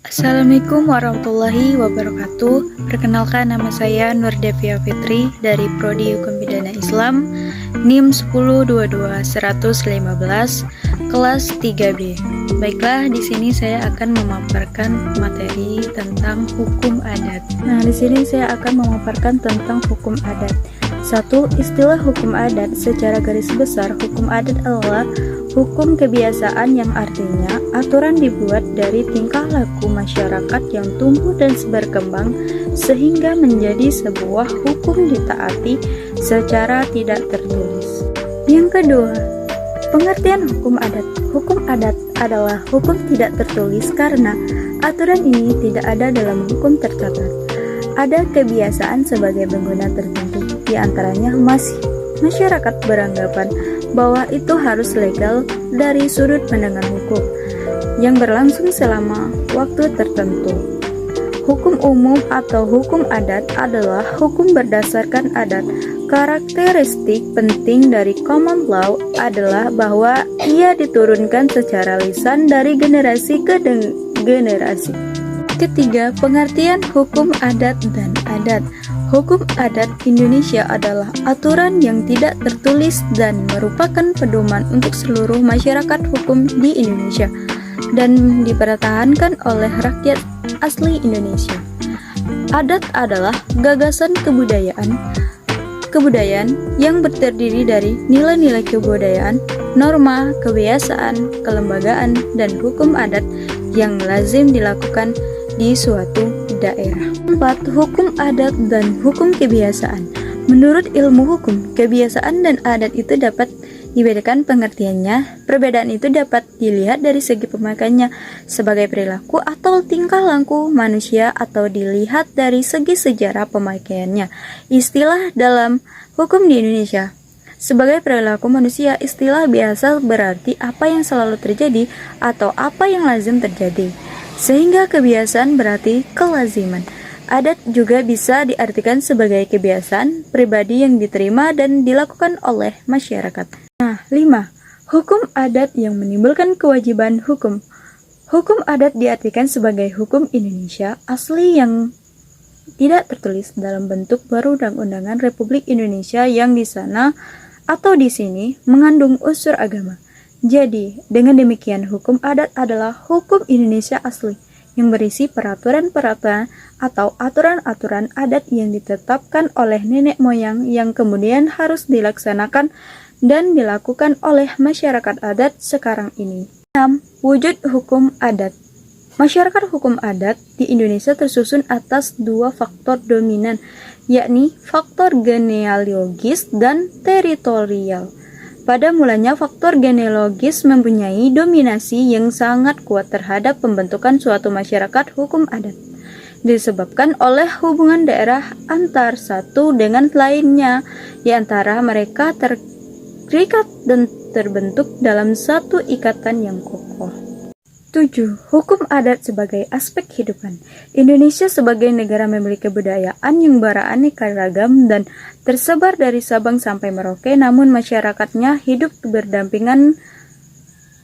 Assalamualaikum warahmatullahi wabarakatuh. Perkenalkan, nama saya Nur Devia Fitri dari Prodi Hukum Pidana Islam, NIM 1022115, kelas 3B. Baiklah, di sini saya akan memaparkan materi tentang hukum adat. Nah, di sini saya akan memaparkan tentang hukum adat. 1. Istilah hukum adat. Secara garis besar, hukum adat adalah hukum kebiasaan yang artinya aturan dibuat dari tingkah laku masyarakat yang tumbuh dan berkembang sehingga menjadi sebuah hukum ditaati secara tidak tertulis. Yang kedua, pengertian hukum adat. Hukum adat adalah hukum tidak tertulis karena aturan ini tidak ada dalam hukum tercatat. Ada kebiasaan sebagai pengguna tertentu, di antaranya masyarakat beranggapan bahwa itu harus legal dari sudut pandang hukum yang berlangsung selama waktu tertentu. Hukum umum atau hukum adat adalah hukum berdasarkan adat. Karakteristik penting dari common law adalah bahwa ia diturunkan secara lisan dari generasi ke generasi. Ketiga, pengertian hukum adat dan adat. Hukum adat Indonesia adalah aturan yang tidak tertulis dan merupakan pedoman untuk seluruh masyarakat hukum di Indonesia dan dipertahankan oleh rakyat asli Indonesia. Adat adalah gagasan kebudayaan yang terdiri dari nilai-nilai kebudayaan, norma, kebiasaan, kelembagaan, dan hukum adat yang lazim dilakukan di suatu daerah. 4. Hukum adat dan hukum kebiasaan. Menurut ilmu hukum, kebiasaan dan adat itu dapat dibedakan pengertiannya. Perbedaan itu dapat dilihat dari segi pemakaiannya sebagai perilaku atau tingkah laku manusia atau dilihat dari segi sejarah pemakaiannya. Istilah dalam hukum di Indonesia. Sebagai perilaku manusia, istilah biasa berarti apa yang selalu terjadi atau apa yang lazim terjadi. Sehingga kebiasaan berarti kelaziman. Adat juga bisa diartikan sebagai kebiasaan pribadi yang diterima dan dilakukan oleh masyarakat. Nah, 5. Hukum adat yang menimbulkan kewajiban hukum. Hukum adat diartikan sebagai hukum Indonesia asli yang tidak tertulis dalam bentuk perundang-undangan Republik Indonesia yang di sana atau di sini mengandung unsur agama. Jadi, dengan demikian hukum adat adalah hukum Indonesia asli yang berisi peraturan-peraturan atau aturan-aturan adat yang ditetapkan oleh nenek moyang yang kemudian harus dilaksanakan dan dilakukan oleh masyarakat adat sekarang ini. 6. Wujud hukum adat. Masyarakat hukum adat di Indonesia tersusun atas dua faktor dominan, yakni faktor genealogis dan teritorial. Pada mulanya, faktor genealogis mempunyai dominasi yang sangat kuat terhadap pembentukan suatu masyarakat hukum adat, disebabkan oleh hubungan daerah antar satu dengan lainnya, di antara mereka terikat dan terbentuk dalam satu ikatan yang kokoh. 7. Hukum adat sebagai aspek kehidupan. Indonesia sebagai negara memiliki kebudayaan yang beraneka ragam dan tersebar dari Sabang sampai Merauke, namun masyarakatnya hidup berdampingan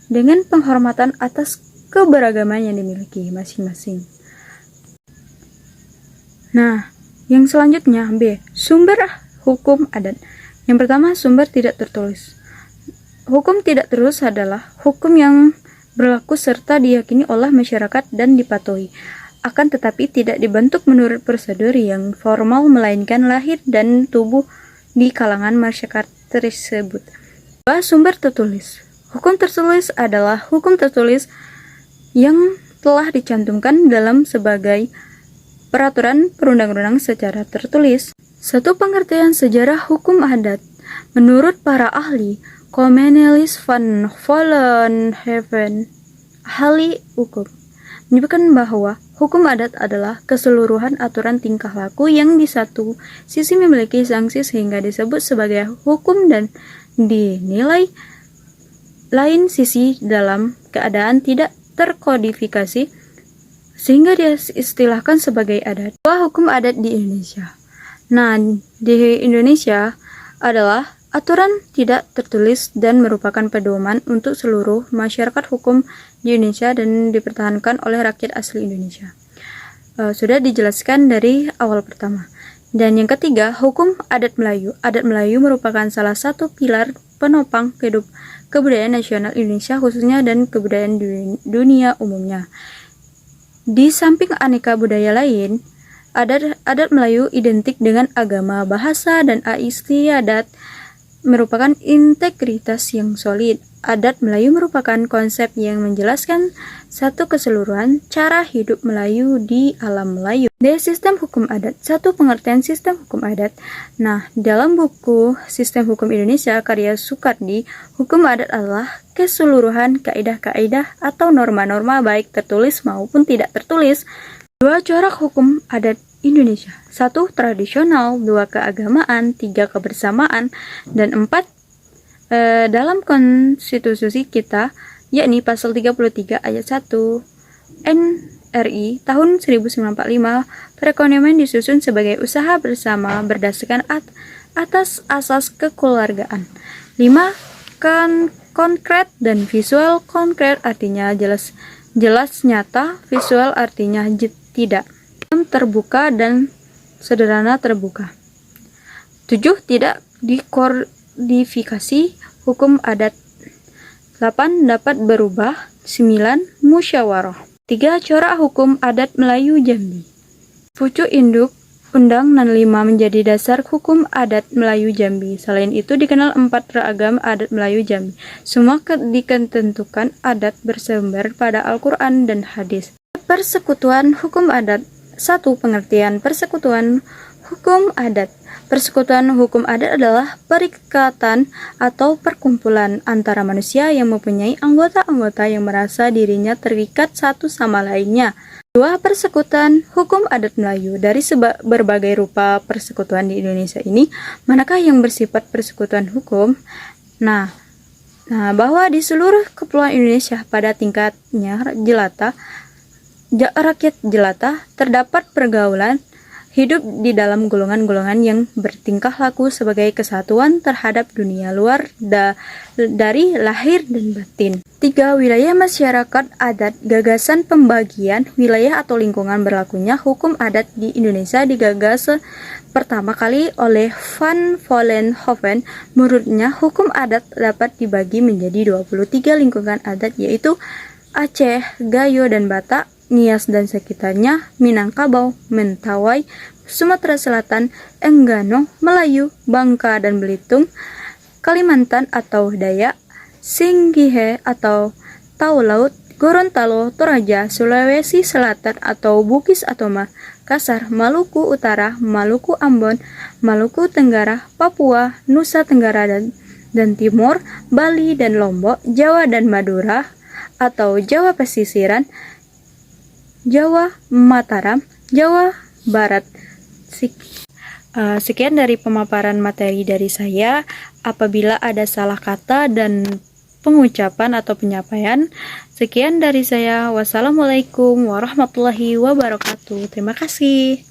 dengan penghormatan atas keberagaman yang dimiliki masing-masing. Nah, yang selanjutnya B. Sumber hukum adat. Yang pertama, sumber tidak tertulis. Hukum tidak tertulis adalah hukum yang berlaku serta diyakini oleh masyarakat dan dipatuhi, akan tetapi tidak dibentuk menurut prosedur yang formal melainkan lahir dan tumbuh di kalangan masyarakat tersebut. Sumber tertulis. Hukum tertulis adalah hukum tertulis yang telah dicantumkan dalam sebagai peraturan perundang-undang secara tertulis. Satu pengertian sejarah hukum adat. Menurut para ahli, Cornelis van Vollenhoven, ahli hukum, menyebutkan bahwa hukum adat adalah keseluruhan aturan tingkah laku yang di satu sisi memiliki sanksi sehingga disebut sebagai hukum dan dinilai lain sisi dalam keadaan tidak terkodifikasi sehingga diistilahkan sebagai adat. Hukum adat di Indonesia. Nah, di Indonesia adalah aturan tidak tertulis dan merupakan pedoman untuk seluruh masyarakat hukum di Indonesia dan dipertahankan oleh rakyat asli Indonesia. Sudah dijelaskan dari awal pertama. Dan yang ketiga, hukum adat Melayu. Adat Melayu merupakan salah satu pilar penopang kebudayaan nasional Indonesia khususnya dan kebudayaan dunia umumnya. Di samping aneka budaya lain, adat Melayu identik dengan agama, bahasa, dan istiadat merupakan integritas yang solid. Adat Melayu merupakan konsep yang menjelaskan satu keseluruhan cara hidup Melayu di alam Melayu. Dari sistem hukum adat, satu pengertian sistem hukum adat. Nah, dalam buku Sistem Hukum Indonesia karya Soekardi, hukum adat adalah keseluruhan kaidah-kaidah atau norma-norma baik tertulis maupun tidak tertulis. Dua corak hukum adat Indonesia. 1. Tradisional, 2. Keagamaan, 3. Kebersamaan, dan 4. Dalam konstitusi kita, yakni pasal 33 ayat 1 NRI tahun 1945, perekonomian disusun sebagai usaha bersama berdasarkan atas asas kekeluargaan. 5. Konkret dan visual. Konkret artinya jelas nyata, visual artinya tidak. Terbuka dan sederhana terbuka. 7. Tidak dikodifikasi hukum adat. 8. Dapat berubah. 9. Musyawarah. 3. Corak hukum adat Melayu Jambi. Pucuk induk Undang 65 menjadi dasar hukum adat Melayu Jambi. Selain itu dikenal 4 ragam adat Melayu Jambi. Semua ditentukan adat bersumber pada Al-Quran dan hadis. Persekutuan hukum adat. 1. Pengertian persekutuan hukum adat. Persekutuan hukum adat adalah perikatan atau perkumpulan antara manusia yang mempunyai anggota-anggota yang merasa dirinya terikat satu sama lainnya. 2. Persekutuan hukum adat Melayu. Dari berbagai rupa persekutuan di Indonesia ini, manakah yang bersifat persekutuan hukum? Nah, bahwa di seluruh kepulauan Indonesia pada tingkatnya rakyat jelata terdapat pergaulan hidup di dalam golongan-golongan yang bertingkah laku sebagai kesatuan terhadap dunia luar dari lahir dan batin. 3. Wilayah masyarakat adat. Gagasan pembagian wilayah atau lingkungan berlakunya hukum adat di Indonesia digagas pertama kali oleh Van Vollenhoven. Menurutnya, hukum adat dapat dibagi menjadi 23 lingkungan adat, yaitu Aceh, Gayo dan Batak, Nias dan sekitarnya, Minangkabau, Mentawai, Sumatera Selatan, Enggano, Melayu, Bangka dan Belitung, Kalimantan atau Dayak, Singgihe atau Tahu Laut, Gorontalo, Toraja, Sulawesi Selatan atau Bugis atau Makassar, Maluku Utara, Maluku Ambon, Maluku Tenggara, Papua, Nusa Tenggara dan Timur, Bali dan Lombok, Jawa dan Madura atau Jawa Pesisiran, Jawa, Mataram, Jawa Barat. Sekian dari pemaparan materi dari saya. Apabila ada salah kata dan pengucapan atau penyampaian, sekian dari saya. Wassalamualaikum warahmatullahi wabarakatuh. Terima kasih.